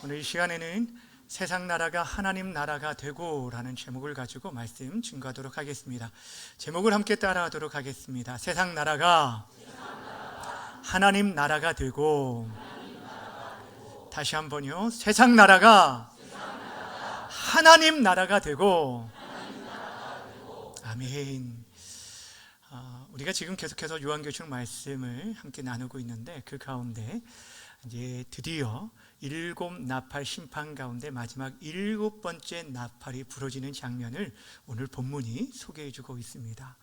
오늘 이 시간에는 세상 나라가 하나님 나라가 되고 라는 제목을 가지고 말씀 증거하도록 하겠습니다. 제목을 함께 따라하도록 하겠습니다. 세상 나라가 하나님 나라가 되고. 다시 한번요. 세상 나라가 하나님 나라가 되고. 아멘. 우리가 지금 계속해서 요한계시록 말씀을 함께 나누고 있는데, 그 가운데 이제 드디어 일곱 나팔 심판 가운데 마지막 일곱 번째 나팔이 부러지는 장면을 오늘 본문이 소개해 주고 있습니다.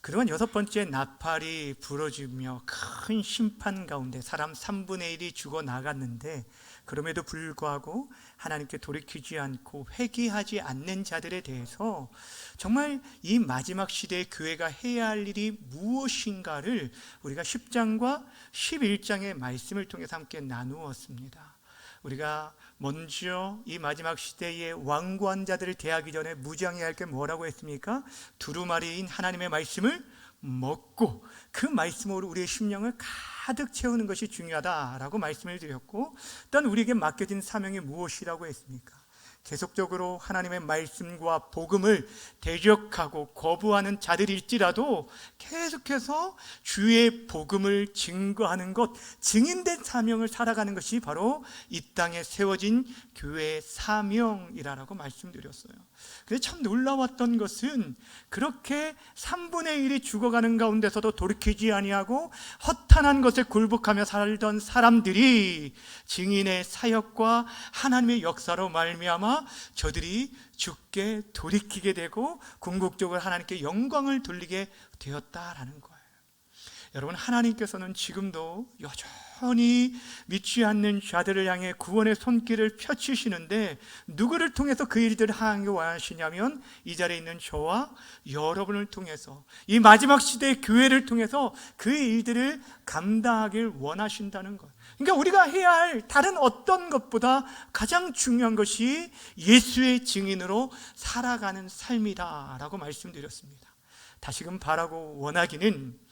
그동안 여섯 번째 나팔이 부러지며 큰 심판 가운데 사람 3분의 1이 죽어 나갔는데, 그럼에도 불구하고 하나님께 돌이키지 않고 회개하지 않는 자들에 대해서 정말 이 마지막 시대의 교회가 해야 할 일이 무엇인가를 우리가 10장과 11장의 말씀을 통해서 함께 나누었습니다. 우리가 먼저 이 마지막 시대의 완고한 자들을 대하기 전에 무장해야 할 게 뭐라고 했습니까? 두루마리인 하나님의 말씀을 먹고 그 말씀으로 우리의 심령을 가득 채우는 것이 중요하다라고 말씀을 드렸고, 또한 우리에게 맡겨진 사명이 무엇이라고 했습니까? 계속적으로 하나님의 말씀과 복음을 대적하고 거부하는 자들일지라도 계속해서 주의 복음을 증거하는 것, 증인된 사명을 살아가는 것이 바로 이 땅에 세워진 교회의 사명이라고 말씀드렸어요. 그래서 참 놀라웠던 것은 그렇게 3분의 1이 죽어가는 가운데서도 돌이키지 아니하고 허탄한 것에 굴복하며 살던 사람들이 증인의 사역과 하나님의 역사로 말미암아 저들이 죽게 돌이키게 되고 궁극적으로 하나님께 영광을 돌리게 되었다라는 거예요. 여러분, 하나님께서는 지금도 여전히 믿지 않는 자들을 향해 구원의 손길을 펼치시는데, 누구를 통해서 그 일들을 하기 원하시냐면 이 자리에 있는 저와 여러분을 통해서, 이 마지막 시대의 교회를 통해서 그 일들을 감당하길 원하신다는 거예요. 그러니까 우리가 해야 할 다른 어떤 것보다 가장 중요한 것이 예수의 증인으로 살아가는 삶이다라고 말씀드렸습니다. 다시금 바라고 원하기는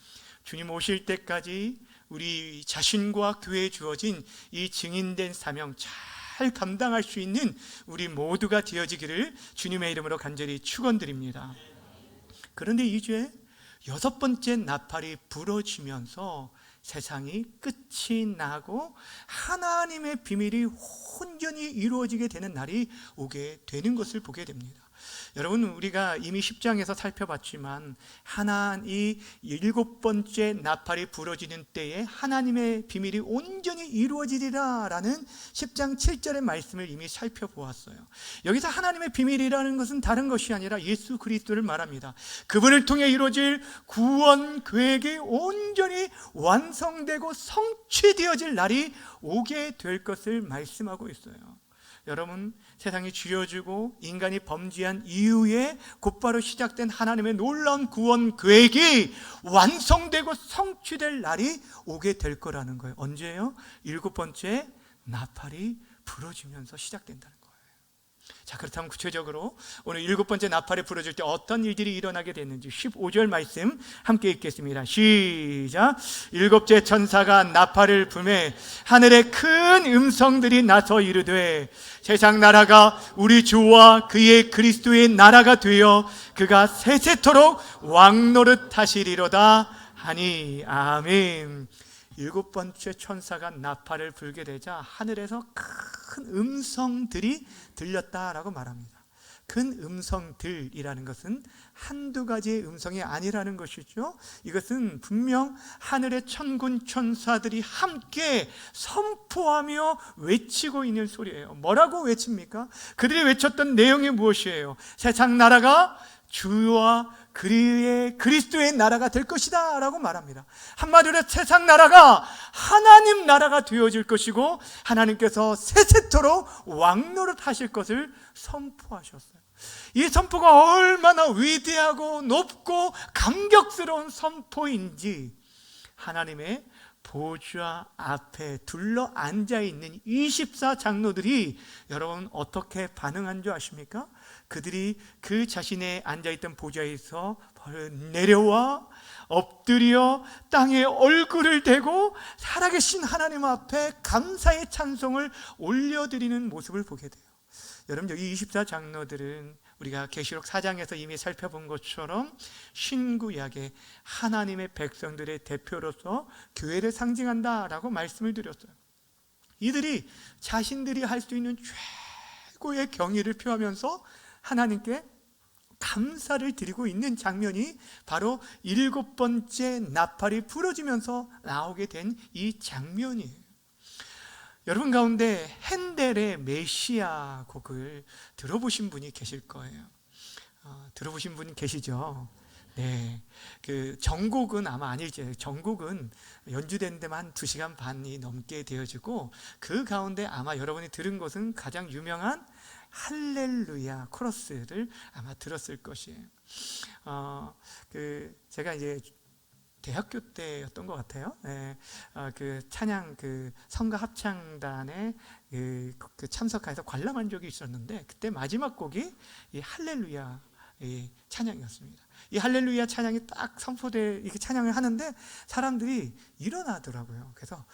주님 오실 때까지 우리 자신과 교회에 주어진 이 증인된 사명 잘 감당할 수 있는 우리 모두가 되어지기를 주님의 이름으로 간절히 축원드립니다. 그런데 이제 여섯 번째 나팔이 부러지면서 세상이 끝이 나고 하나님의 비밀이 온전히 이루어지게 되는 날이 오게 되는 것을 보게 됩니다. 여러분, 우리가 이미 10장에서 살펴봤지만 이 일곱 번째 나팔이 부러지는 때에 하나님의 비밀이 온전히 이루어지리라 라는 10장 7절의 말씀을 이미 살펴보았어요. 여기서 하나님의 비밀이라는 것은 다른 것이 아니라 예수 그리스도를 말합니다. 그분을 통해 이루어질 구원 계획이 온전히 완성되고 성취되어질 날이 오게 될 것을 말씀하고 있어요. 여러분, 세상이 쥐어주고 인간이 범죄한 이후에 곧바로 시작된 하나님의 놀라운 구원 계획이 완성되고 성취될 날이 오게 될 거라는 거예요. 언제예요? 일곱 번째 나팔이 부러지면서 시작된다는 거예요. 자, 그렇다면 구체적으로 오늘 일곱 번째 나팔이 부러질 때 어떤 일들이 일어나게 됐는지 15절 말씀 함께 읽겠습니다. 시작. 일곱째 천사가 나팔을 불매 하늘에 큰 음성들이 나서 이르되 세상 나라가 우리 주와 그의 그리스도의 나라가 되어 그가 세세토록 왕노릇 하시리로다 하니. 아멘. 일곱 번째 천사가 나팔을 불게 되자 하늘에서 큰 음성들이 들렸다라고 말합니다. 큰 음성들이라는 것은 한두 가지의 음성이 아니라는 것이죠. 이것은 분명 하늘의 천군 천사들이 함께 선포하며 외치고 있는 소리예요. 뭐라고 외칩니까? 그들이 외쳤던 내용이 무엇이에요? 세상 나라가 주와 그의 그리스도의 나라가 될 것이다 라고 말합니다. 한마디로 세상 나라가 하나님 나라가 되어질 것이고 하나님께서 세세토록 왕노릇 하실 것을 선포하셨어요. 이 선포가 얼마나 위대하고 높고 감격스러운 선포인지 하나님의 보좌 앞에 둘러 앉아있는 24장로들이 여러분 어떻게 반응한 줄 아십니까? 그들이 그 자신의 앉아있던 보좌에서 내려와 엎드려 땅에 얼굴을 대고 살아계신 하나님 앞에 감사의 찬송을 올려드리는 모습을 보게 돼요. 여러분, 여기 24장로들은 우리가 계시록 4장에서 이미 살펴본 것처럼 신구약의 하나님의 백성들의 대표로서 교회를 상징한다라고 말씀을 드렸어요. 이들이 자신들이 할 수 있는 최고의 경의를 표하면서 하나님께 감사를 드리고 있는 장면이 바로 7번째 나팔이 부러지면서 나오게 된 이 장면이에요. 여러분 가운데 핸델의 메시아 곡을 들어보신 분이 계실 거예요. 들어보신 분 계시죠? 네, 그 전곡은 아마 아닐지. 전곡은 연주된 데만 한 2시간 반이 넘게 되어지고, 그 가운데 아마 여러분이 들은 것은 가장 유명한 할렐루야 코러스를 아마 들었을 것이에요. 제가 이제 대학교 때였던 것 같아요. 네, 그 찬양 성가 합창단에 참석해서 관람한 적이 있었는데, 그때 마지막 곡이 이 할렐루야 찬양이었습니다. 이 할렐루야 찬양이 딱 선포돼 이렇게 찬양을 하는데 사람들이 일어나더라고요. 그래서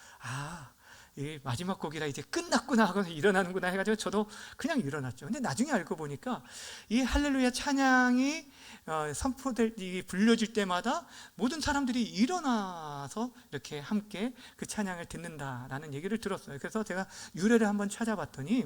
이 마지막 곡이라 이제 끝났구나 하고 일어나는구나 해가지고 저도 그냥 일어났죠. 근데 나중에 알고 보니까 이 할렐루야 찬양이 불려질 때마다 모든 사람들이 일어나서 이렇게 함께 그 찬양을 듣는다라는 얘기를 들었어요. 그래서 제가 유래를 한번 찾아봤더니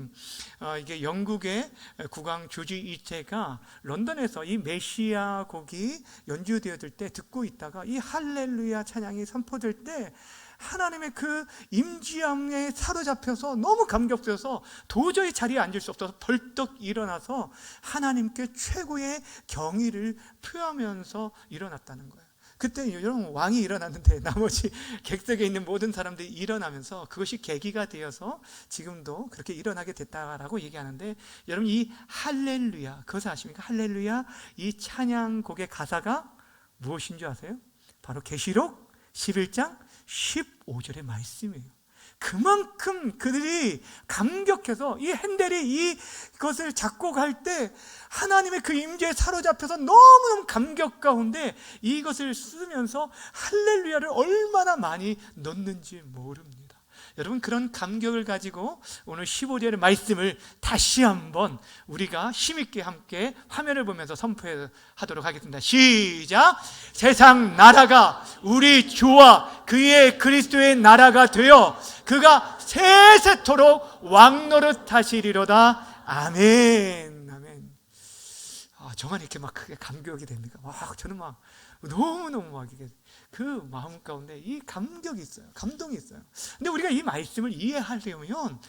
이게 영국의 국왕 조지 2세가 런던에서 이 메시아 곡이 연주되어질 때 듣고 있다가 이 할렐루야 찬양이 선포될 때 하나님의 그 임지함에 사로잡혀서 너무 감격스러워서 도저히 자리에 앉을 수 없어서 벌떡 일어나서 하나님께 최고의 경의를 표하면서 일어났다는 거예요. 그때 여러분, 왕이 일어났는데 나머지 객석에 있는 모든 사람들이 일어나면서 그것이 계기가 되어서 지금도 그렇게 일어나게 됐다라고 얘기하는데, 여러분 이 할렐루야, 그것을 아십니까? 할렐루야 이 찬양곡의 가사가 무엇인 줄 아세요? 바로 계시록 11장 15절의 말씀이에요. 그만큼 그들이 감격해서 이 핸델이 이것을 작곡할 때 하나님의 그 임재에 사로잡혀서 너무너무 감격 가운데 이것을 쓰면서 할렐루야를 얼마나 많이 넣는지 모릅니다. 여러분, 그런 감격을 가지고 오늘 15절의 말씀을 다시 한번 우리가 힘있게 함께 화면을 보면서 선포하도록 하겠습니다. 시작! 세상 나라가 우리 주와 그의 그리스도의 나라가 되어 그가 세세토록 왕노릇 하시리로다. 아멘. 아멘. 저만 이렇게 막 크게 감격이 됩니까? 저는 막 너무너무 막 이게 그 마음 가운데 이 감격이 있어요. 감동이 있어요. 근데 우리가 이 말씀을 이해하려면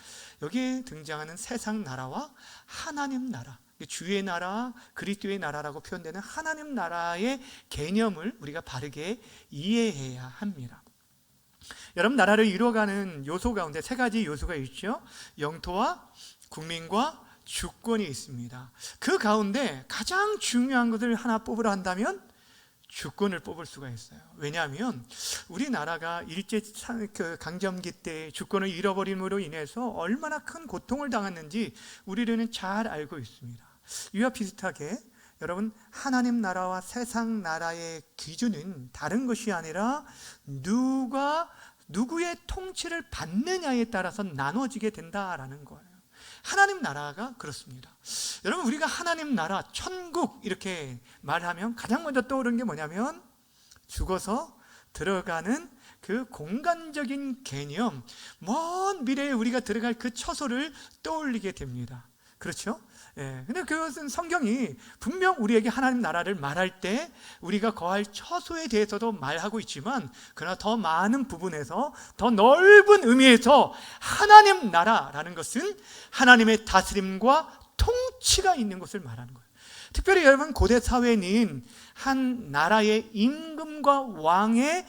여기에 등장하는 세상 나라와 하나님 나라, 주의 나라, 그리스도의 나라라고 표현되는 하나님 나라의 개념을 우리가 바르게 이해해야 합니다. 여러분, 나라를 이루어가는 요소 가운데 3가지 요소가 있죠. 영토와 국민과 주권이 있습니다. 그 가운데 가장 중요한 것을 하나 뽑으라 한다면 주권을 뽑을 수가 있어요. 왜냐하면 우리나라가 일제 강점기 때 주권을 잃어버림으로 인해서 얼마나 큰 고통을 당했는지 우리는 잘 알고 있습니다. 이와 비슷하게 여러분, 하나님 나라와 세상 나라의 기준은 다른 것이 아니라 누구의 통치를 받느냐에 따라서 나눠지게 된다라는 거예요. 하나님 나라가 그렇습니다. 여러분, 우리가 하나님 나라, 천국 이렇게 말하면 가장 먼저 떠오르는 게 뭐냐면 죽어서 들어가는 그 공간적인 개념, 먼 미래에 우리가 들어갈 그 처소를 떠올리게 됩니다. 그렇죠? 근데 그것은 성경이 분명 우리에게 하나님 나라를 말할 때 우리가 거할 처소에 대해서도 말하고 있지만, 그러나 더 많은 부분에서, 더 넓은 의미에서 하나님 나라라는 것은 하나님의 다스림과 통치가 있는 것을 말하는 거예요. 특별히 여러분, 고대 사회는 한 나라의 임금과 왕의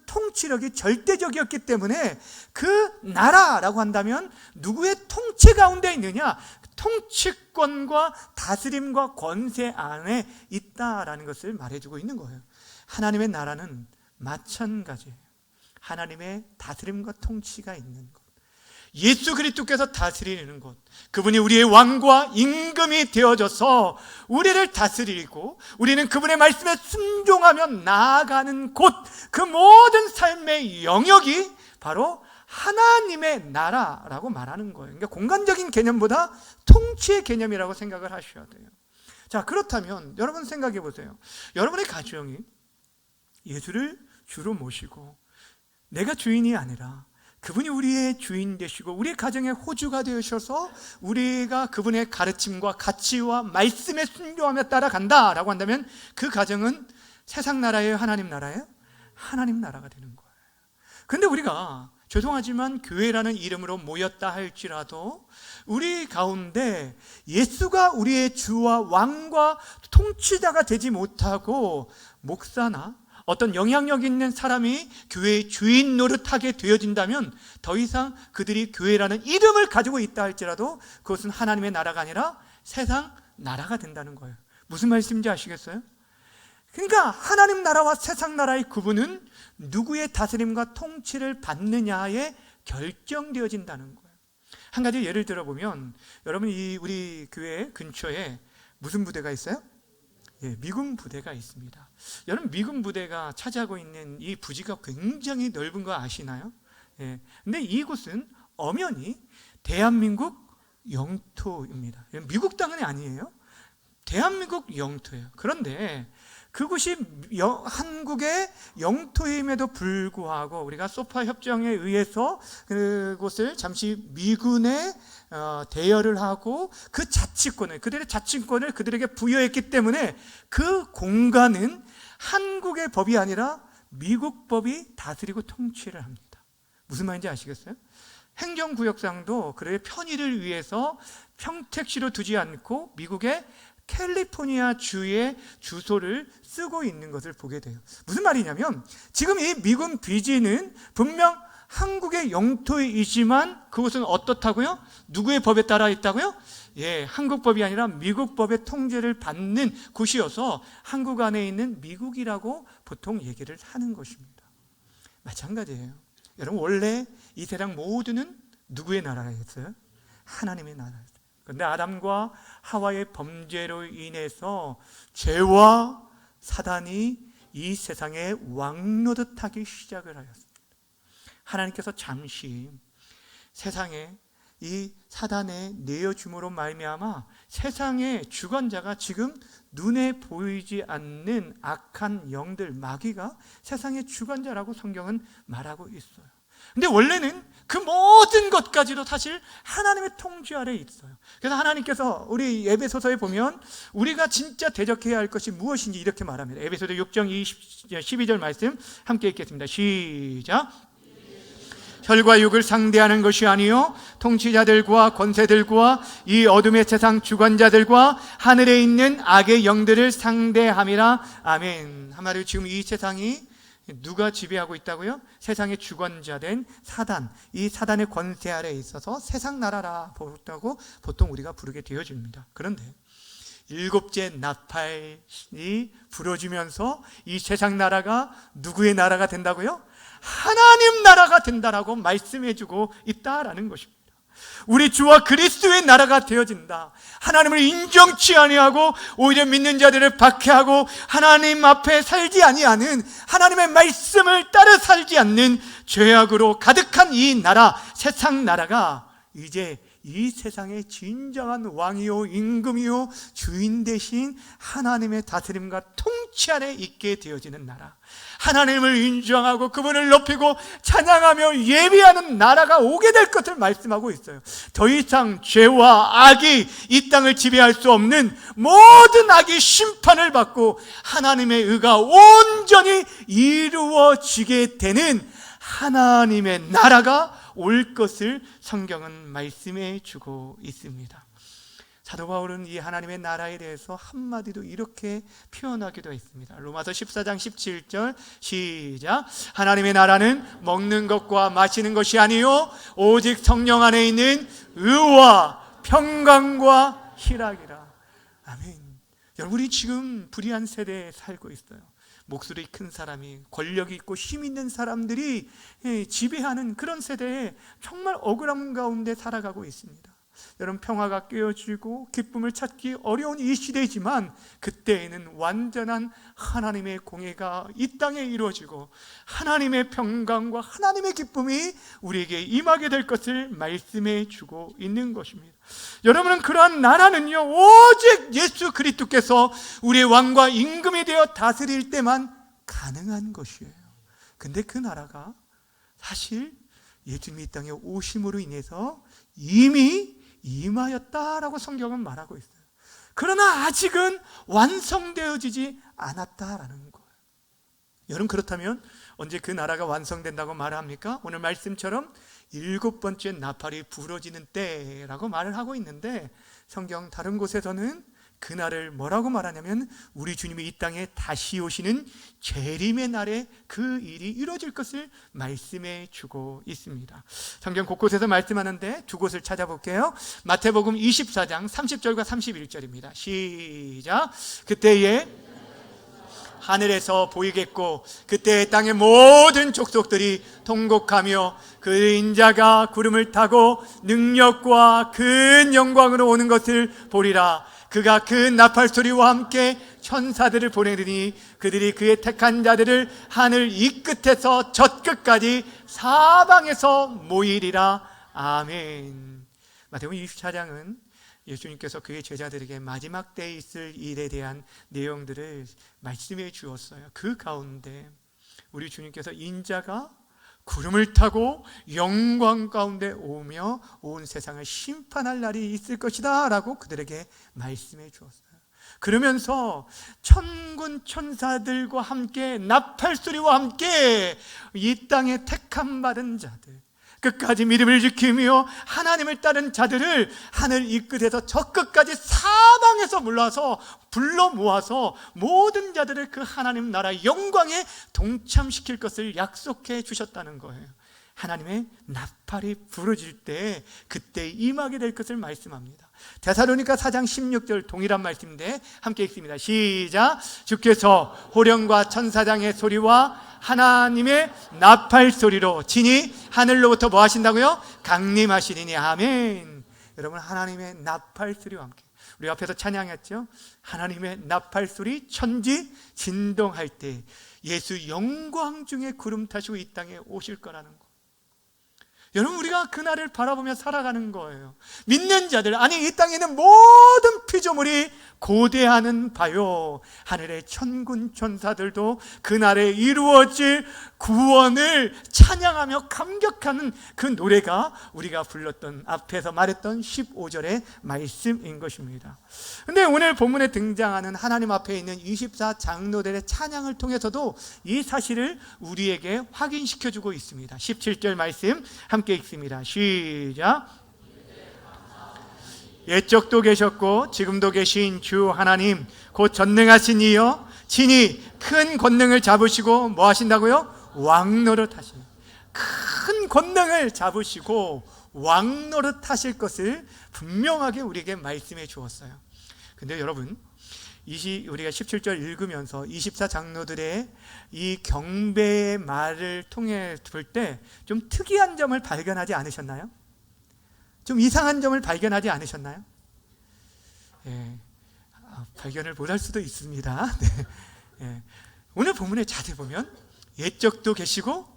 통치력이 절대적이었기 때문에 그 나라라고 한다면 누구의 통치 가운데 있느냐? 통치권과 다스림과 권세 안에 있다라는 것을 말해주고 있는 거예요. 하나님의 나라는 마찬가지예요. 하나님의 다스림과 통치가 있는 것. 예수 그리스도께서 다스리는 것, 그분이 우리의 왕과 임금이 되어져서 우리를 다스리고 우리는 그분의 말씀에 순종하며 나아가는 곳, 그 모든 삶의 영역이 바로 하나님의 나라라고 말하는 거예요. 그러니까 공간적인 개념보다 통치의 개념이라고 생각을 하셔야 돼요. 자, 그렇다면 여러분 생각해 보세요. 여러분의 가정이 예수를 주로 모시고 내가 주인이 아니라 그분이 우리의 주인 되시고 우리의 가정의 호주가 되셔서 우리가 그분의 가르침과 가치와 말씀에 순종하며 따라간다라고 한다면 그 가정은 세상 나라예요? 하나님 나라예요? 하나님 나라가 되는 거예요. 그런데 우리가 죄송하지만 교회라는 이름으로 모였다 할지라도 우리 가운데 예수가 우리의 주와 왕과 통치자가 되지 못하고 목사나 어떤 영향력 있는 사람이 교회의 주인 노릇하게 되어진다면 더 이상 그들이 교회라는 이름을 가지고 있다 할지라도 그것은 하나님의 나라가 아니라 세상 나라가 된다는 거예요. 무슨 말씀인지 아시겠어요? 그러니까 하나님 나라와 세상 나라의 구분은 누구의 다스림과 통치를 받느냐에 결정되어진다는 거예요. 한 가지 예를 들어보면 여러분 우리 교회 근처에 무슨 부대가 있어요? 예, 미군 부대가 있습니다. 여러분 미군 부대가 차지하고 있는 이 부지가 굉장히 넓은 거 아시나요? 예, 근데 이곳은 엄연히 대한민국 영토입니다. 미국 땅은 아니에요. 대한민국 영토예요. 그런데 그곳이 한국의 영토임에도 불구하고 우리가 소파 협정에 의해서 그곳을 잠시 미군에 대여를 하고 그 그들의 자치권을 그들에게 부여했기 때문에 그 공간은 한국의 법이 아니라 미국 법이 다스리고 통치를 합니다. 무슨 말인지 아시겠어요? 행정구역상도 그들의 편의를 위해서 평택시로 두지 않고 미국의 캘리포니아 주의 주소를 쓰고 있는 것을 보게 돼요. 무슨 말이냐면 지금 이 미군 비지는 분명 한국의 영토이지만 그것은 어떻다고요? 누구의 법에 따라 있다고요? 예, 한국 법이 아니라 미국 법의 통제를 받는 곳이어서 한국 안에 있는 미국이라고 보통 얘기를 하는 것입니다. 마찬가지예요. 여러분 원래 이 세상 모두는 누구의 나라였어요? 하나님의 나라였어요. 그런데 아담과 하와의 범죄로 인해서 죄와 사단이 이 세상에 왕노릇하기 시작을 하였습니다. 하나님께서 잠시 세상에 이 사단의 내어줌으로 말미암아 세상의 주관자가 지금 눈에 보이지 않는 악한 영들, 마귀가 세상의 주관자라고 성경은 말하고 있어요. 근데 원래는 그 모든 것까지도 사실 하나님의 통치 아래에 있어요. 그래서 하나님께서 우리 에베소서에 보면 우리가 진짜 대적해야 할 것이 무엇인지 이렇게 말합니다. 에베소서 6장 12절 말씀 함께 읽겠습니다. 시작. 혈과 육을 상대하는 것이 아니요 통치자들과 권세들과 이 어둠의 세상 주관자들과 하늘에 있는 악의 영들을 상대함이라. 아멘. 한마디로 지금 이 세상이 누가 지배하고 있다고요? 세상의 주관자된 사단, 이 사단의 권세 아래에 있어서 세상 나라라 보통 우리가 부르게 되어집니다. 그런데 일곱째 나팔이 불어지면서 이 세상 나라가 누구의 나라가 된다고요? 하나님 나라가 된다라고 말씀해주고 있다라는 것입니다. 우리 주와 그리스도의 나라가 되어진다. 하나님을 인정치 아니하고 오히려 믿는 자들을 박해하고 하나님 앞에 살지 아니하는, 하나님의 말씀을 따라 살지 않는 죄악으로 가득한 이 나라, 세상 나라가 이제 이 세상의 진정한 왕이요 임금이요 주인 되신 하나님의 다스림과 통치 안에 있게 되어지는 나라, 하나님을 인정하고 그분을 높이고 찬양하며 예배하는 나라가 오게 될 것을 말씀하고 있어요. 더 이상 죄와 악이 이 땅을 지배할 수 없는, 모든 악이 심판을 받고 하나님의 의가 온전히 이루어지게 되는 하나님의 나라가 올 것을 성경은 말씀해 주고 있습니다. 사도 바울은 이 하나님의 나라에 대해서 한마디로 이렇게 표현하기도 했습니다. 로마서 14장 17절 시작. 하나님의 나라는 먹는 것과 마시는 것이 아니요 오직 성령 안에 있는 의와 평강과 희락이라. 아멘. 여러분이 지금 불의한 세대에 살고 있어요. 목소리 큰 사람이, 권력이 있고 힘 있는 사람들이 지배하는 그런 세대에 정말 억울함 가운데 살아가고 있습니다. 여러분, 평화가 깨어지고 기쁨을 찾기 어려운 이 시대이지만 그때에는 완전한 하나님의 공예가 이 땅에 이루어지고 하나님의 평강과 하나님의 기쁨이 우리에게 임하게 될 것을 말씀해 주고 있는 것입니다. 여러분은 그러한 나라는요, 오직 예수 그리스도께서 우리의 왕과 임금이 되어 다스릴 때만 가능한 것이에요. 근데 그 나라가 사실 예수님이 이 땅에 오심으로 인해서 이미 임하였다라고 성경은 말하고 있어요. 그러나 아직은 완성되어지지 않았다라는 거예요. 여러분, 그렇다면 언제 그 나라가 완성된다고 말합니까? 오늘 말씀처럼 7번째 나팔이 부러지는 때라고 말을 하고 있는데, 성경 다른 곳에서는 그날을 뭐라고 말하냐면 우리 주님이 이 땅에 다시 오시는 재림의 날에 그 일이 이루어질 것을 말씀해 주고 있습니다. 성경 곳곳에서 말씀하는데 두 곳을 찾아볼게요. 마태복음 24장 30절과 31절입니다. 시작. 그때에 하늘에서 보이겠고 그때 땅의 모든 족속들이 통곡하며 그 인자가 구름을 타고 능력과 큰 영광으로 오는 것을 보리라. 그가 그 나팔 소리와 함께 천사들을 보내리니 그들이 그의 택한 자들을 하늘 이 끝에서 저 끝까지 사방에서 모이리라. 아멘. 마태복음 24장은 예수님께서 그의 제자들에게 마지막 때에 있을 일에 대한 내용들을 말씀해 주었어요. 그 가운데 우리 주님께서 인자가 구름을 타고 영광 가운데 오며 온 세상을 심판할 날이 있을 것이다 라고 그들에게 말씀해 주었어요. 그러면서 천군 천사들과 함께 나팔소리와 함께 이 땅에 택함 받은 자들, 끝까지 믿음을 지키며 하나님을 따른 자들을 하늘 이 끝에서 저 끝까지 사방에서 불러 모아서 모든 자들을 그 하나님 나라 영광에 동참시킬 것을 약속해 주셨다는 거예요. 하나님의 나팔이 부러질 때 그때 임하게 될 것을 말씀합니다. 데살로니가 4장 16절 동일한 말씀인데 함께 읽습니다. 시작. 주께서 호령과 천사장의 소리와 하나님의 나팔 소리로 진히 하늘로부터 뭐 하신다고요? 강림하시리니. 아멘. 여러분, 하나님의 나팔 소리와 함께 우리 앞에서 찬양했죠? 하나님의 나팔 소리, 천지 진동할 때 예수 영광 중에 구름 타시고 이 땅에 오실 거라는 거. 여러분, 우리가 그날을 바라보며 살아가는 거예요. 믿는 자들, 아니 이 땅에 있는 모든 피조물이 고대하는 바요, 하늘의 천군 천사들도 그날에 이루어질 구원을 찬양하며 감격하는 그 노래가 우리가 불렀던 앞에서 말했던 15절의 말씀인 것입니다. 근데 오늘 본문에 등장하는 하나님 앞에 있는 24장로들의 찬양을 통해서도 이 사실을 우리에게 확인시켜주고 있습니다. 17절 말씀 함께 읽습니다. 시작. 옛적도 계셨고 지금도 계신 주 하나님 곧 전능하신 이여 친히 큰 권능을 잡으시고 뭐 하신다고요? 왕노릇 하시는, 큰 권능을 잡으시고 왕노릇 하실 것을 분명하게 우리에게 말씀해 주었어요. 근데 여러분, 우리가 17절 읽으면서 24장로들의 이 경배의 말을 통해 볼 때 좀 특이한 점을 발견하지 않으셨나요? 좀 이상한 점을 발견하지 않으셨나요? 발견을 못할 수도 있습니다. 네. 오늘 본문에 자세히 보면 옛적도 계시고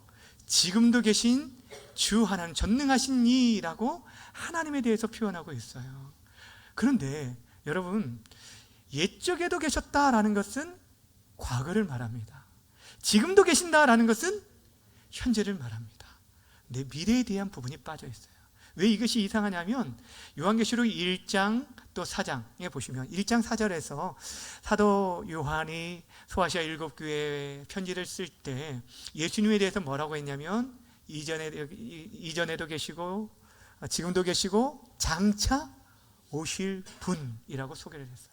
지금도 계신 주 하나님 전능하신 이라고 하나님에 대해서 표현하고 있어요. 그런데 여러분, 옛적에도 계셨다라는 것은 과거를 말합니다. 지금도 계신다라는 것은 현재를 말합니다. 근데 미래에 대한 부분이 빠져 있어요. 왜 이것이 이상하냐면 요한계시록 1장 또 4장에 보시면 1장 4절에서 사도 요한이 소아시아 7교회에 편지를 쓸 때 예수님에 대해서 뭐라고 했냐면 이전에도 계시고 지금도 계시고 장차 오실 분이라고 소개를 했어요.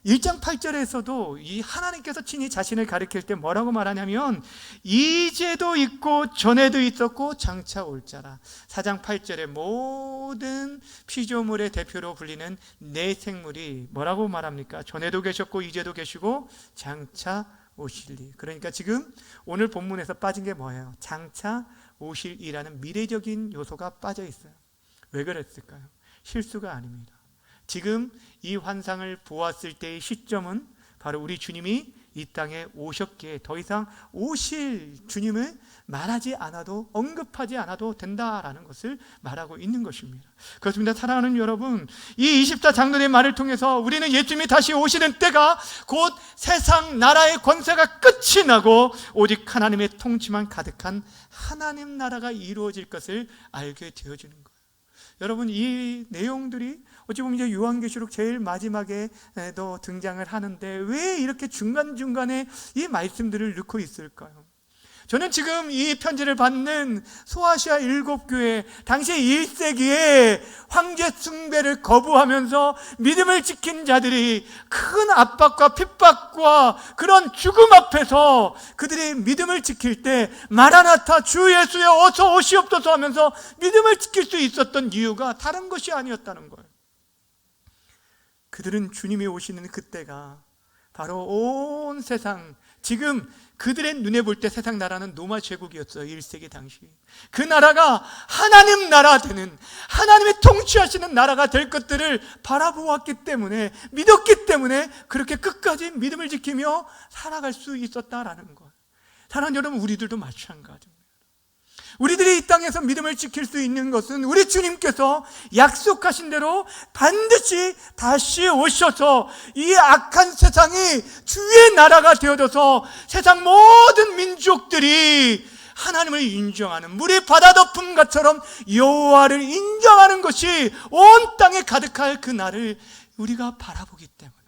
1장 8절에서도 이 하나님께서 친히 자신을 가리킬 때 뭐라고 말하냐면 이제도 있고 전에도 있었고 장차 올 자라. 4장 8절에 모든 피조물의 대표로 불리는 네 생물이 뭐라고 말합니까? 전에도 계셨고 이제도 계시고 장차 오실리. 그러니까 지금 오늘 본문에서 빠진 게 뭐예요? 장차 오실이라는 미래적인 요소가 빠져 있어요. 왜 그랬을까요? 실수가 아닙니다. 지금 이 환상을 보았을 때의 시점은 바로 우리 주님이 이 땅에 오셨기에 더 이상 오실 주님을 말하지 않아도, 언급하지 않아도 된다라는 것을 말하고 있는 것입니다. 그렇습니다. 사랑하는 여러분, 이 24장로의 말을 통해서 우리는 예수님이 다시 오시는 때가 곧 세상 나라의 권세가 끝이 나고 오직 하나님의 통치만 가득한 하나님 나라가 이루어질 것을 알게 되어지는 거예요. 여러분, 이 내용들이 어찌 보면 이제 요한계시록 제일 마지막에도 등장을 하는데 왜 이렇게 중간중간에 이 말씀들을 넣고 있을까요? 저는 지금 이 편지를 받는 소아시아 7교회, 당시 1세기에 황제 숭배를 거부하면서 믿음을 지킨 자들이 큰 압박과 핍박과 그런 죽음 앞에서 그들이 믿음을 지킬 때 마라나타 주 예수여 어서 오시옵소서 하면서 믿음을 지킬 수 있었던 이유가 다른 것이 아니었다는 거예요. 그들은 주님이 오시는 그때가 바로 온 세상, 지금 그들의 눈에 볼 때 세상 나라는 로마 제국이었어요. 1세기 당시. 그 나라가 하나님 나라 되는, 하나님의 통치하시는 나라가 될 것들을 바라보았기 때문에, 믿었기 때문에 그렇게 끝까지 믿음을 지키며 살아갈 수 있었다라는 것. 사랑하는 여러분, 우리들도 마찬가지입니다. 우리들이 이 땅에서 믿음을 지킬 수 있는 것은 우리 주님께서 약속하신 대로 반드시 다시 오셔서 이 악한 세상이 주의 나라가 되어져서 세상 모든 민족들이 하나님을 인정하는, 물이 바다 덮음같처럼 여호와를 인정하는 것이 온 땅에 가득할 그 날을 우리가 바라보기 때문에,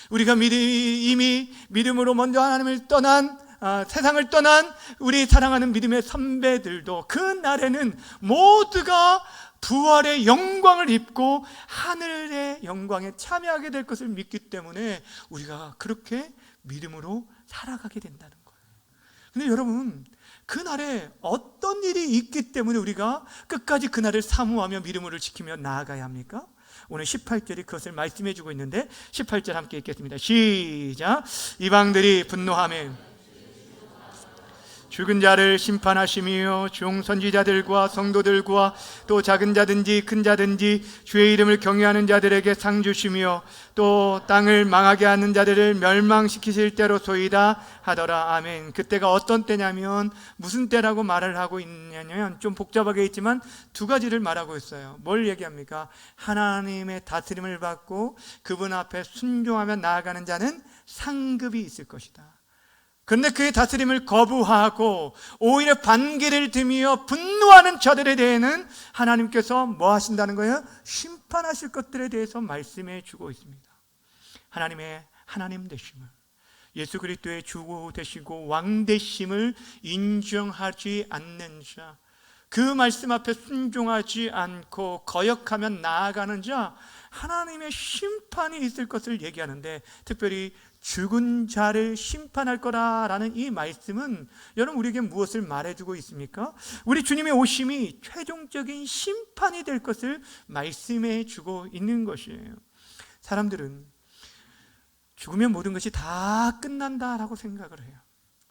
우리가 이미 믿음으로 먼저 하나님을 떠난, 세상을 떠난 우리 사랑하는 믿음의 선배들도 그 날에는 모두가 부활의 영광을 입고 하늘의 영광에 참여하게 될 것을 믿기 때문에 우리가 그렇게 믿음으로 살아가게 된다는 거예요. 근데 여러분, 그 날에 어떤 일이 있기 때문에 우리가 끝까지 그 날을 사모하며 믿음으로 지키며 나아가야 합니까? 오늘 18절이 그것을 말씀해 주고 있는데 18절 함께 읽겠습니다. 시작. 이방들이 분노하며 죽은 자를 심판하시며 종선지자들과 성도들과 또 작은 자든지 큰 자든지 주의 이름을 경외하는 자들에게 상 주시며 또 땅을 망하게 하는 자들을 멸망시키실 때로소이다 하더라. 아멘. 그때가 어떤 때냐면, 무슨 때라고 말을 하고 있냐면 좀 복잡하게 있지만 두 가지를 말하고 있어요. 뭘 얘기합니까? 하나님의 다스림을 받고 그분 앞에 순종하며 나아가는 자는 상급이 있을 것이다. 그런데 그의 다스림을 거부하고 오히려 반기를 들며 분노하는 자들에 대해서는 하나님께서 뭐 하신다는 거예요? 심판하실 것들에 대해서 말씀해 주고 있습니다. 하나님의 하나님 되심을, 예수 그리스도의 주 되시고 왕 되심을 인정하지 않는 자, 그 말씀 앞에 순종하지 않고 거역하며 나아가는 자, 하나님의 심판이 있을 것을 얘기하는데, 특별히 죽은 자를 심판할 거라라는 이 말씀은 여러분 우리에게 무엇을 말해주고 있습니까? 우리 주님의 오심이 최종적인 심판이 될 것을 말씀해 주고 있는 것이에요. 사람들은 죽으면 모든 것이 다 끝난다라고 생각을 해요.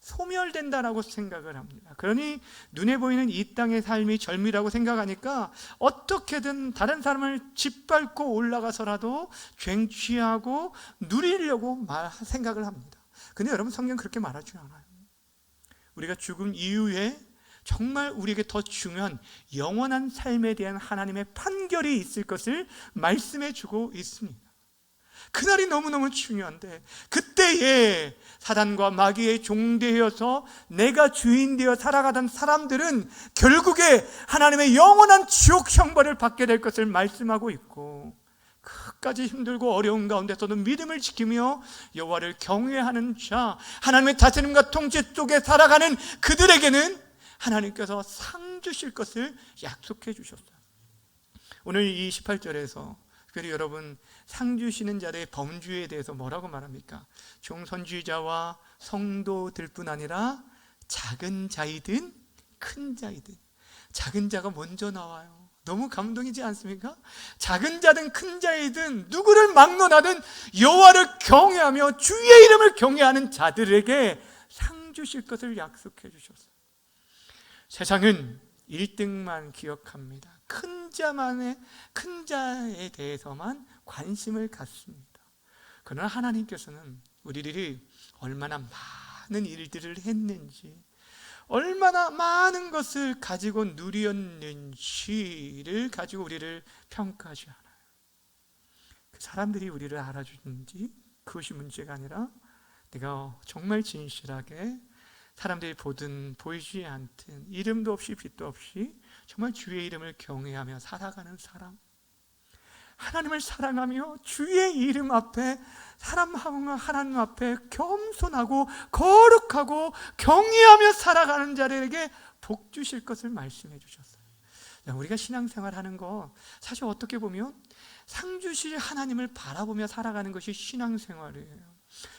소멸된다라고 생각을 합니다. 그러니 눈에 보이는 이 땅의 삶이 절미라고 생각하니까 어떻게든 다른 사람을 짓밟고 올라가서라도 쟁취하고 누리려고 생각을 합니다. 근데 여러분, 성경 그렇게 말하지 않아요. 우리가 죽음 이후에 정말 우리에게 더 중요한 영원한 삶에 대한 하나님의 판결이 있을 것을 말씀해 주고 있습니다. 그날이 너무너무 중요한데, 그때에 사단과 마귀의 종되어서 내가 주인 되어 살아가던 사람들은 결국에 하나님의 영원한 지옥 형벌을 받게 될 것을 말씀하고 있고, 끝까지 힘들고 어려운 가운데서도 믿음을 지키며 여호와를 경외하는 자, 하나님의 다스림과 통치 속에 살아가는 그들에게는 하나님께서 상 주실 것을 약속해 주셨어요. 오늘 이 18절에서 특별히 여러분, 상 주시는 자들의 범주에 대해서 뭐라고 말합니까? 종선주의자와 성도들 뿐 아니라 작은 자이든 큰 자이든, 작은 자가 먼저 나와요. 너무 감동이지 않습니까? 작은 자든 큰 자이든 누구를 막론하든 여호와를 경외하며 주의 이름을 경외하는 자들에게 상 주실 것을 약속해 주셨어요. 세상은 1등만 기억합니다. 큰 자에 대해서만 관심을 갖습니다. 그러나 하나님께서는 우리들이 얼마나 많은 일들을 했는지, 얼마나 많은 것을 가지고 누렸는지를 가지고 우리를 평가하지 않아요. 그 사람들이 우리를 알아주는지 그것이 문제가 아니라 내가 정말 진실하게 사람들이 보든 보이지 않든 이름도 없이 빛도 없이 정말 주의 이름을 경외하며 살아가는 사람, 하나님을 사랑하며 주의 이름 앞에 하나님 앞에 겸손하고 거룩하고 경외하며 살아가는 자들에게 복 주실 것을 말씀해 주셨어요. 우리가 신앙생활하는 거 사실 어떻게 보면 상 주실 하나님을 바라보며 살아가는 것이 신앙생활이에요.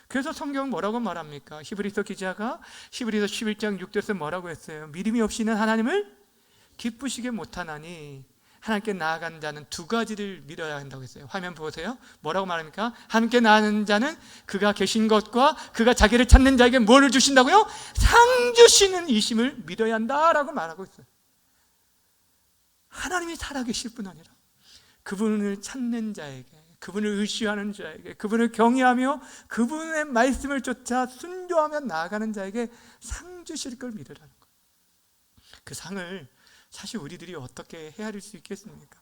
그래서 성경은 뭐라고 말합니까? 히브리서 기자가 히브리서 11장 6절에서 뭐라고 했어요? 믿음이 없이는 하나님을 기쁘시게 못하나니 하나님께 나아가는 자는 두 가지를 믿어야 한다고 했어요. 화면 보세요. 뭐라고 말합니까? 하나님께 나아가는 자는 그가 계신 것과 그가 자기를 찾는 자에게 뭐를 주신다고요? 상 주시는 이심을 믿어야 한다라고 말하고 있어요. 하나님이 살아계실 뿐 아니라 그분을 찾는 자에게, 그분을 의지하는 자에게, 그분을 경외하며 그분의 말씀을 쫓아 순종하며 나아가는 자에게 상 주실 걸 믿으라는 거예요. 그 상을 사실 우리들이 어떻게 헤아릴 수 있겠습니까?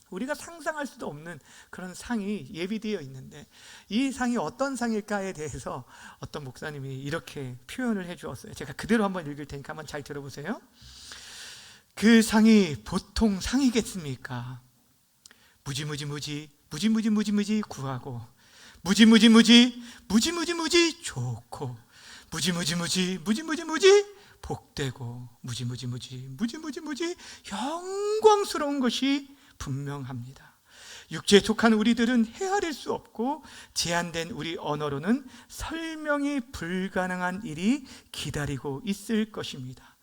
우리가 상상할 수도 없는 그런 상이 예비되어 있는데, 이 상이 어떤 상일까에 대해서 어떤 목사님이 이렇게 표현을 해 주었어요. 제가 그대로 한번 읽을 테니까 한번 잘 들어보세요. 그 상이 보통 상이겠습니까? 무지무지 구하고, 무지무지 좋고, 무지무지 복되고, 무지무지 영광스러운 것이 분명합니다. 육체에 속한 우리들은 헤아릴 수 없고 제한된 우리 언어로는 설명이 불가능한 일이 기다리고 있을 것입니다.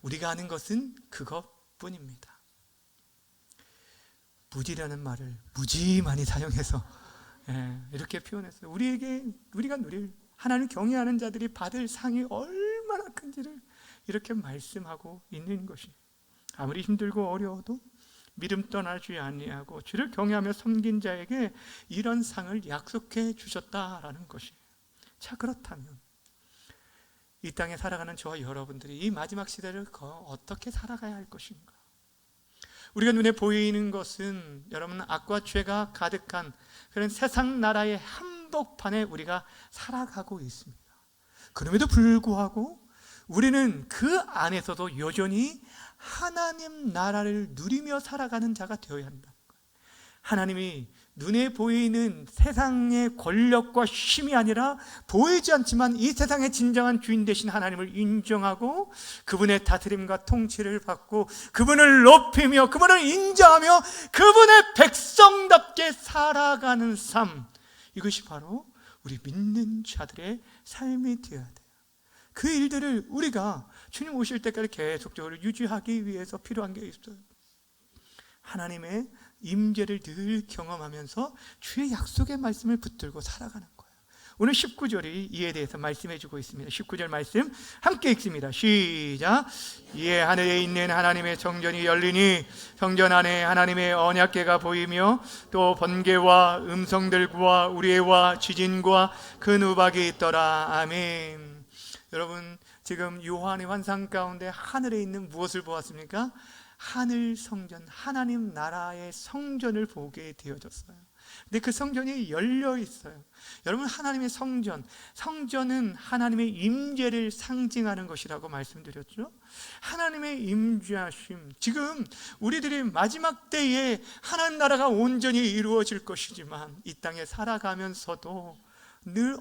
우리가 아는 것은 그것뿐입니다. 무지라는 말을 무지 많이 사용해서 이렇게 표현했어요. 우리가 누릴 하나님을 경외하는 자들이 받을 상이 얼마나 큰지를 이렇게 말씀하고 있는 것이, 아무리 힘들고 어려워도 믿음 떠나지 아니하고 주를 경외하며 섬긴 자에게 이런 상을 약속해 주셨다라는 것이에요. 자, 그렇다면 이 땅에 살아가는 저와 여러분들이 이 마지막 시대를 어떻게 살아가야 할 것인가? 우리가 눈에 보이는 것은 여러분 악과 죄가 가득한 그런 세상 나라의 한복판에 우리가 살아가고 있습니다. 그럼에도 불구하고 우리는 그 안에서도 여전히 하나님 나라를 누리며 살아가는 자가 되어야 한다는 거예요. 하나님이 눈에 보이는 세상의 권력과 힘이 아니라 보이지 않지만 이 세상의 진정한 주인 되신 하나님을 인정하고 그분의 다스림과 통치를 받고 그분을 높이며 그분을 인정하며 그분의 백성답게 살아가는 삶, 이것이 바로 우리 믿는 자들의 삶이 되어야 돼요. 그 일들을 우리가 주님 오실 때까지 계속적으로 유지하기 위해서 필요한 게 있어요. 하나님의 임재를 늘 경험하면서 주의 약속의 말씀을 붙들고 살아가는 거예요. 오늘 19절이 이에 대해서 말씀해 주고 있습니다. 19절 말씀 함께 읽습니다. 시작. 이에 하늘에 있는 하나님의 성전이 열리니 성전 안에 하나님의 언약궤가 보이며 또 번개와 음성들과 우레와 지진과 큰 우박이 있더라. 아멘. 여러분, 지금 요한의 환상 가운데 하늘에 있는 무엇을 보았습니까? 하늘 성전, 하나님 나라의 성전을 보게 되어졌어요. 근데 그 성전이 열려 있어요. 여러분, 하나님의 성전은 하나님의 임재를 상징하는 것이라고 말씀드렸죠. 하나님의 임재하심, 지금 우리들이 마지막 때에 하나님 나라가 온전히 이루어질 것이지만 이 땅에 살아가면서도 늘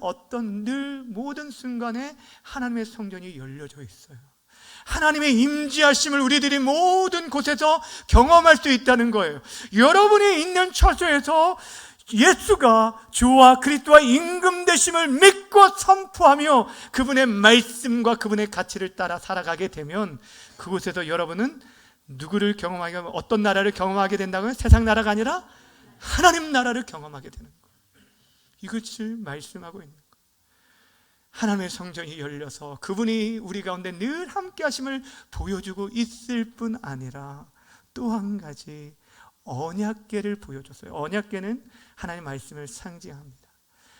모든 순간에 하나님의 성전이 열려져 있어요. 하나님의 임재하심을 우리들이 모든 곳에서 경험할 수 있다는 거예요. 여러분이 있는 처소에서 예수가 주와 그리스도와 임금되심을 믿고 선포하며 그분의 말씀과 그분의 가치를 따라 살아가게 되면 그곳에서 여러분은 누구를 경험하게 하면 어떤 나라를 경험하게 된다고요? 세상 나라가 아니라 하나님 나라를 경험하게 되는 거예요. 이것을 말씀하고 있는 거예요. 하나님의 성전이 열려서 그분이 우리 가운데 늘 함께 하심을 보여주고 있을 뿐 아니라 또 한 가지 언약궤를 보여줬어요. 언약궤는 하나님의 말씀을 상징합니다.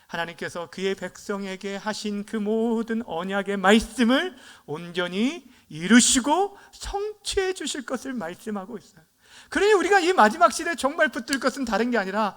하나님께서 그의 백성에게 하신 그 모든 언약의 말씀을 온전히 이루시고 성취해 주실 것을 말씀하고 있어요. 그러니 우리가 이 마지막 시대에 정말 붙들 것은 다른 게 아니라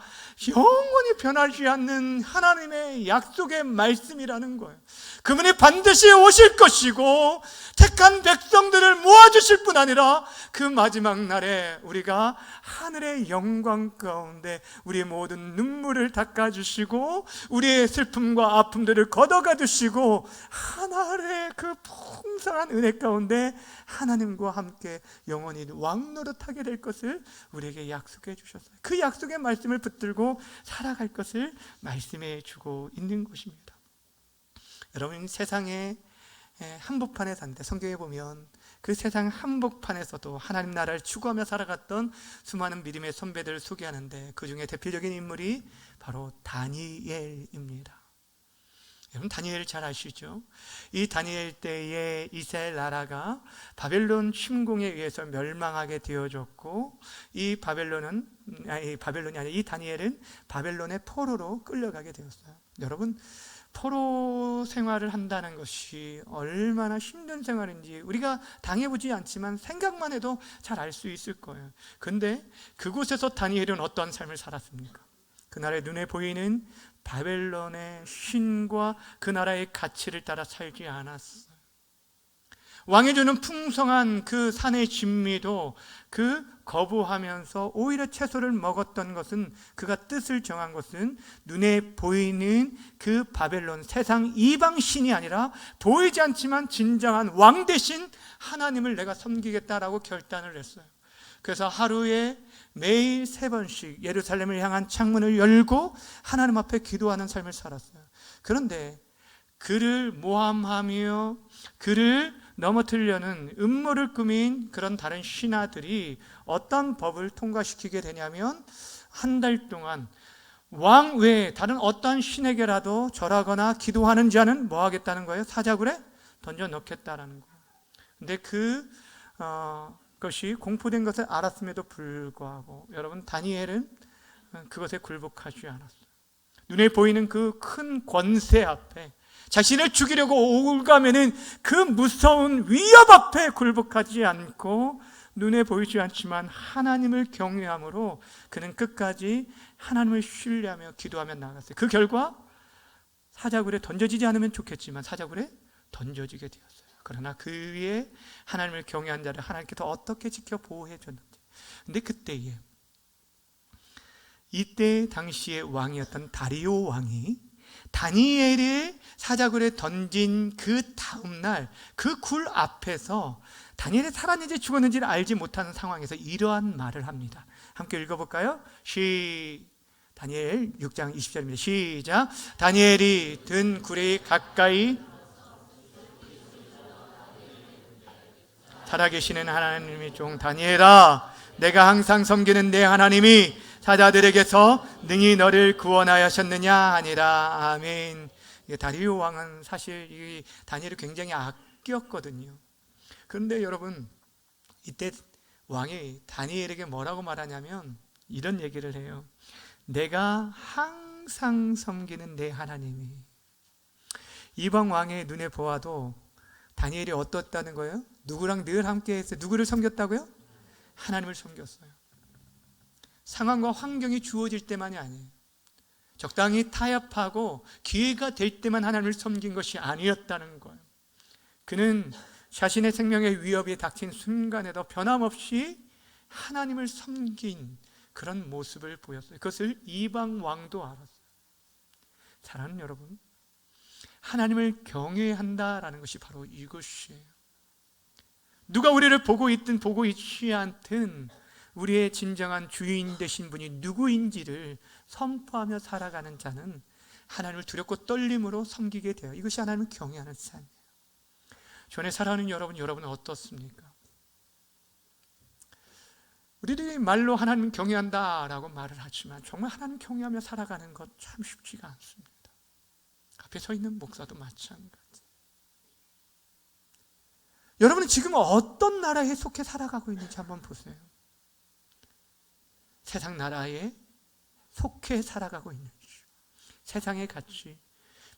영원히 변하지 않는 하나님의 약속의 말씀이라는 거예요. 그분이 반드시 오실 것이고 택한 백성들을 모아주실 뿐 아니라 그 마지막 날에 우리가 하늘의 영광 가운데 우리의 모든 눈물을 닦아주시고 우리의 슬픔과 아픔들을 걷어가 주시고 하늘의 그 풍성한 은혜 가운데 하나님과 함께 영원히 왕노릇하게 될 것을 우리에게 약속해 주셨어요. 그 약속의 말씀을 붙들고 살아갈 것을 말씀해 주고 있는 것입니다. 여러분, 세상의 한복판에 사는데 성경에 보면 그 세상 한복판에서도 하나님 나라를 추구하며 살아갔던 수많은 믿음의 선배들을 소개하는데 그 중에 대표적인 인물이 바로 다니엘입니다. 여러분, 다니엘 잘 아시죠? 이 다니엘 때에 이스라엘 나라가 바벨론 침공에 의해서 멸망하게 되어졌고 이 다니엘은 바벨론의 포로로 끌려가게 되었어요. 여러분, 포로 생활을 한다는 것이 얼마나 힘든 생활인지 우리가 당해보지 않지만 생각만 해도 잘 알 수 있을 거예요. 그런데 그곳에서 다니엘은 어떤 삶을 살았습니까? 그날의 눈에 보이는 바벨론의 신과 그 나라의 가치를 따라 살지 않았어요. 왕이 주는 풍성한 그 산의 진미도 그 거부하면서 오히려 채소를 먹었던 것은, 그가 뜻을 정한 것은 눈에 보이는 그 바벨론 세상 이방신이 아니라 보이지 않지만 진정한 왕 대신 하나님을 내가 섬기겠다라고 결단을 했어요. 그래서 하루에 매일 3번씩 예루살렘을 향한 창문을 열고 하나님 앞에 기도하는 삶을 살았어요. 그런데 그를 모함하며 그를 넘어뜨리려는 음모를 꾸민 그런 다른 신하들이 어떤 법을 통과시키게 되냐면 한 달 동안 왕 외에 다른 어떤 신에게라도 절하거나 기도하는 자는 뭐 하겠다는 거예요? 사자굴에 던져 넣겠다라는 거예요. 근데 그것이 공포된 것을 알았음에도 불구하고 여러분, 다니엘은 그것에 굴복하지 않았어요. 눈에 보이는 그 큰 권세 앞에 자신을 죽이려고 오가면은 그 무서운 위협 앞에 굴복하지 않고 눈에 보이지 않지만 하나님을 경외함으로 그는 끝까지 하나님을 신뢰하며 기도하며 나아갔어요. 그 결과 사자굴에 던져지지 않으면 좋겠지만 사자굴에 던져지게 되었어요. 그러나 그 위에 하나님을 경외한 자를 하나님께서 어떻게 지켜 보호해 줬는지. 근데 그때에 이때 당시의 왕이었던 다리오 왕이 다니엘을 사자굴에 던진 그 다음날 그 굴 앞에서 다니엘이 살았는지 죽었는지를 알지 못하는 상황에서 이러한 말을 합니다. 함께 읽어볼까요? 다니엘 6장 20절입니다. 시작. 다니엘이 든 굴에 가까이 살아계시는 하나님의 종 다니엘아, 내가 항상 섬기는 내 하나님이 사자들에게서 능히 너를 구원하셨느냐 하니라. 아멘. 다리오 왕은 사실 이 다니엘을 굉장히 아꼈거든요. 그런데 여러분, 이때 왕이 다니엘에게 뭐라고 말하냐면 이런 얘기를 해요. 내가 항상 섬기는 내 하나님이. 이방 왕의 눈에 보아도 다니엘이 어떻다는 거예요? 누구랑 늘 함께 했어요? 누구를 섬겼다고요? 하나님을 섬겼어요. 상황과 환경이 주어질 때만이 아니에요. 적당히 타협하고 기회가 될 때만 하나님을 섬긴 것이 아니었다는 거예요. 그는 자신의 생명의 위협이 닥친 순간에도 변함없이 하나님을 섬긴 그런 모습을 보였어요. 그것을 이방 왕도 알았어요. 사랑하는 여러분, 하나님을 경외한다라는 것이 바로 이것이에요. 누가 우리를 보고 있든 보고 있지 않든 우리의 진정한 주인 되신 분이 누구인지를 선포하며 살아가는 자는 하나님을 두렵고 떨림으로 섬기게 돼요. 이것이 하나님을 경외하는 삶이에요. 전에 살아가는 여러분은 어떻습니까? 우리들이 말로 하나님 경외한다라고 말을 하지만 정말 하나님 경외하며 살아가는 것 참 쉽지가 않습니다. 앞에 서 있는 목사도 마찬가지. 여러분은 지금 어떤 나라에 속해 살아가고 있는지 한번 보세요. 세상 나라에 속해 살아가고 있는지, 세상의 가치,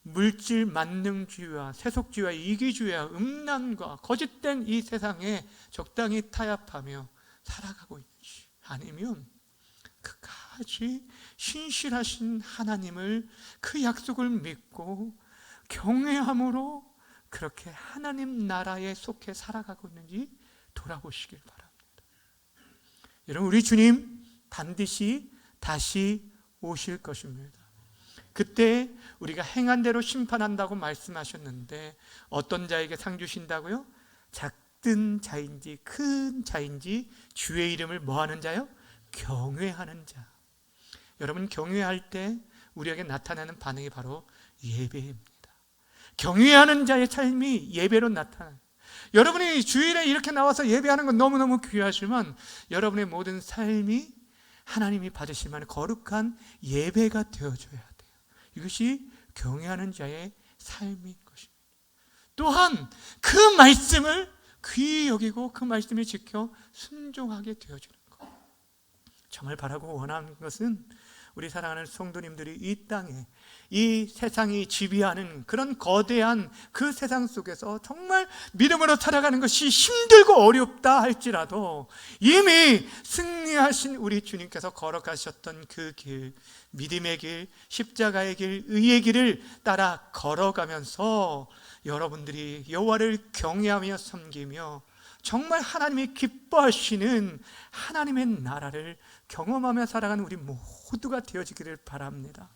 물질 만능주의와 세속주의와 이기주의와 음란과 거짓된 이 세상에 적당히 타협하며 살아가고 있는지, 아니면 끝까지 신실하신 하나님을, 그 약속을 믿고 경외함으로 그렇게 하나님 나라에 속해 살아가고 있는지 돌아보시길 바랍니다. 여러분, 우리 주님 반드시 다시 오실 것입니다. 그때 우리가 행한 대로 심판한다고 말씀하셨는데 어떤 자에게 상 주신다고요? 작은 자인지 큰 자인지 주의 이름을 뭐하는 자요? 경외하는 자. 여러분, 경외할 때 우리에게 나타나는 반응이 바로 예배입니다. 경외하는 자의 삶이 예배로 나타나요. 여러분이 주일에 이렇게 나와서 예배하는 건 너무너무 귀하지만 여러분의 모든 삶이 하나님이 받으실 만한 거룩한 예배가 되어줘야 돼요. 이것이 경외하는 자의 삶인 것입니다. 또한 그 말씀을 귀히 여기고 그 말씀을 지켜 순종하게 되어주는 것. 정말 바라고 원하는 것은 우리 사랑하는 성도님들이 이 땅에, 이 세상이 지배하는 그런 거대한 그 세상 속에서 정말 믿음으로 살아가는 것이 힘들고 어렵다 할지라도 이미 승리하신 우리 주님께서 걸어가셨던 그 길, 믿음의 길, 십자가의 길, 의의 길을 따라 걸어가면서 여러분들이 여호와를 경외하며 섬기며 정말 하나님이 기뻐하시는 하나님의 나라를 경험하며 살아가는 우리 모두가 되어지기를 바랍니다.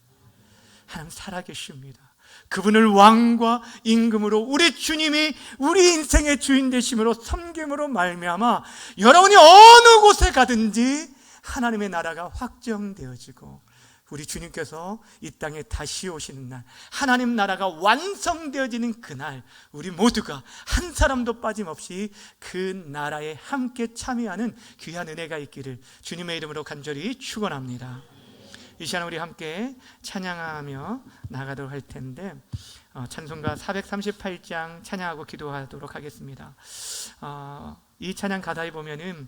하나님 살아계십니다. 그분을 왕과 임금으로, 우리 주님이 우리 인생의 주인 되심으로 섬김으로 말미암아 여러분이 어느 곳에 가든지 하나님의 나라가 확정되어지고 우리 주님께서 이 땅에 다시 오시는 날, 하나님 나라가 완성되어지는 그날, 우리 모두가 한 사람도 빠짐없이 그 나라에 함께 참여하는 귀한 은혜가 있기를 주님의 이름으로 간절히 축원합니다. 이 시간 우리 함께 찬양하며 나가도록 할 텐데 찬송가 438장 찬양하고 기도하도록 하겠습니다. 이 찬양 가사에 보면은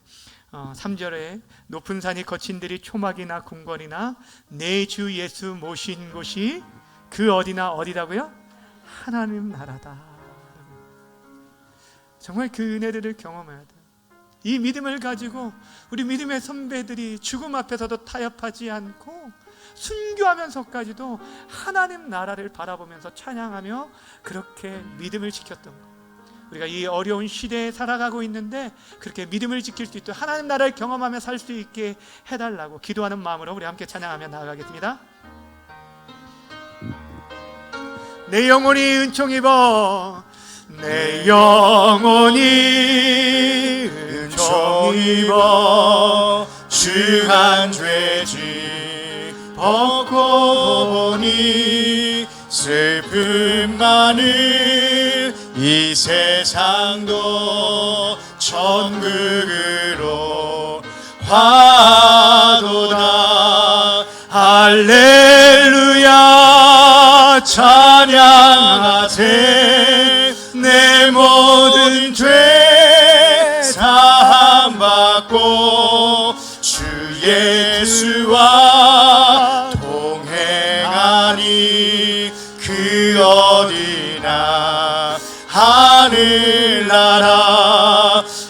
3절에 높은 산이 거친 들이 초막이나 궁궐이나 내 주 예수 모신 곳이 그 어디나 어디라고요? 하나님 나라다. 정말 그 은혜를 경험해야 돼요. 이 믿음을 가지고 우리 믿음의 선배들이 죽음 앞에서도 타협하지 않고 순교하면서까지도 하나님 나라를 바라보면서 찬양하며 그렇게 믿음을 지켰던 것. 우리가 이 어려운 시대에 살아가고 있는데 그렇게 믿음을 지킬 수 있도록 하나님 나라를 경험하며 살 수 있게 해달라고 기도하는 마음으로 우리 함께 찬양하며 나아가겠습니다. 내 영혼이 은총 입어, 내 영혼이 은총 입어 주한 죄짐 벗고 보니 슬픔 많은 이 세상도 천국으로 화도다. 할렐루야 찬양하세. 내 모든 죄 사함받고 주 예수와 동행하니 그 어디나 하늘나라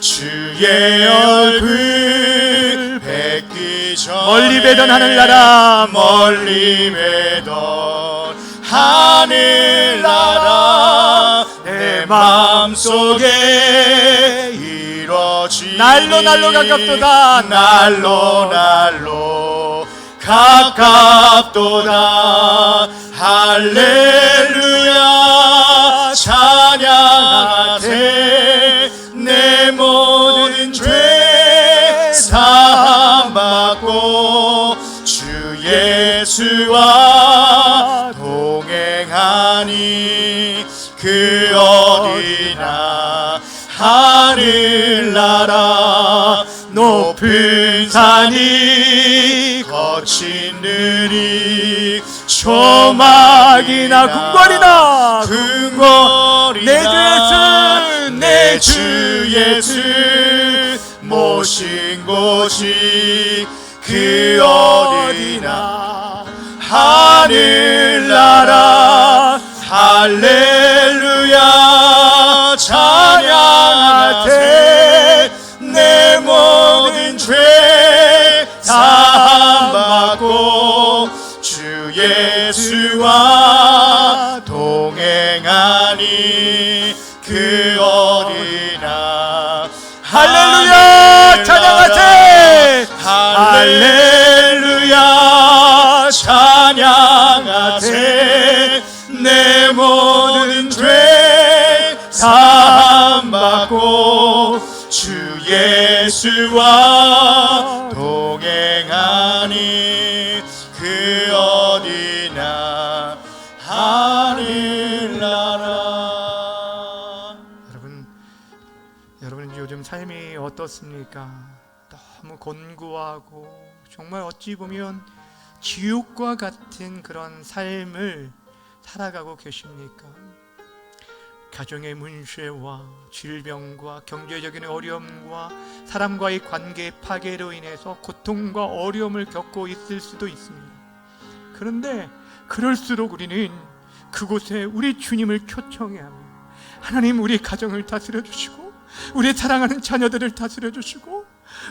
주의 얼굴 뵙기 전에 멀리 뵈던 하늘나라 멀리 뵈던 하늘나라 내 마음속에 이루어지 날로 날로 가깝도다. 날로 날로 가깝도다. 할렐루야 찬양하세. 내 모든 죄 사함받고 주 예수와 동행하니 그 어디나 하늘나라 높은 산이 거친 들이 조막이나 궁궐이나 내 주 예수 모신 곳이 그 어디나 하늘나라 할렐루야 찬양하세 내 모든 죄 사함받고 주 예수와 동행하니 그 어디나 할렐루야 찬양하세 할렐루야 찬양하세 내 모든 죄 사함받고 주 예수와 동행하니 그 어디나 하늘나라. 여러분 요즘 삶이 어떻습니까? 너무 곤고하고 정말 어찌 보면 지옥과 같은 그런 삶을 살아가고 계십니까? 가정의 문제와 질병과 경제적인 어려움과 사람과의 관계 파괴로 인해서 고통과 어려움을 겪고 있을 수도 있습니다. 그런데 그럴수록 우리는 그곳에 우리 주님을 초청해야 합니다. 하나님, 우리 가정을 다스려 주시고 우리 사랑하는 자녀들을 다스려 주시고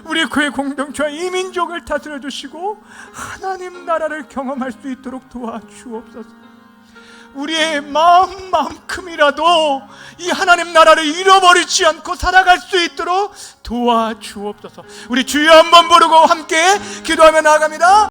우리 교회 공동체와 이 민족을 다스려 주시고 하나님 나라를 경험할 수 있도록 도와주옵소서. 우리의 마음만큼이라도 이 하나님 나라를 잃어버리지 않고 살아갈 수 있도록 도와주옵소서. 우리 주여 한번 부르고 함께 기도하며 나아갑니다.